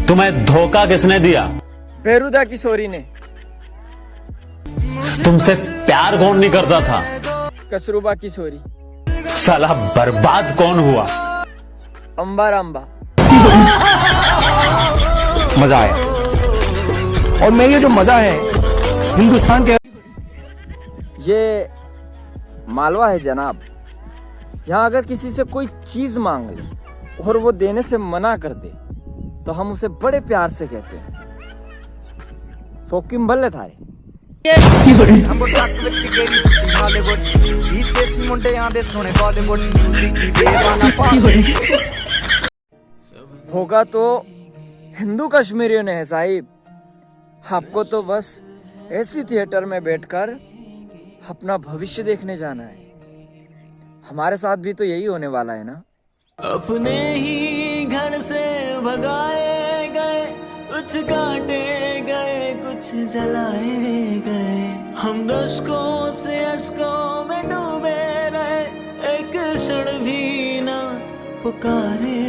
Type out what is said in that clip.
तुम्हें धोखा किसने दिया? बेरुदा किशोरी ने। तुमसे प्यार कौन नहीं करता था? कसरूबा किशोरी। साला बर्बाद कौन हुआ? अंबा रामबा। मजा आया। और मैं ये जो मजा है हिंदुस्तान के, ये मालवा है जनाब। यहाँ अगर किसी से कोई चीज मांग ले और वो देने से मना कर दे तो हम उसे बड़े प्यार से कहते हैं फोकिम भल्ले थारे। भोगा तो हिंदू कश्मीरियों ने है साहिब। आपको तो बस ऐसी थिएटर में बैठकर अपना भविष्य देखने जाना है। हमारे साथ भी तो यही होने वाला है ना। अपने ही घर से भगाए गए, कुछ काटे गए, कुछ जलाए गए। हम दशकों से अश्कों में डूबे रहे, एक क्षण भी ना पुकारे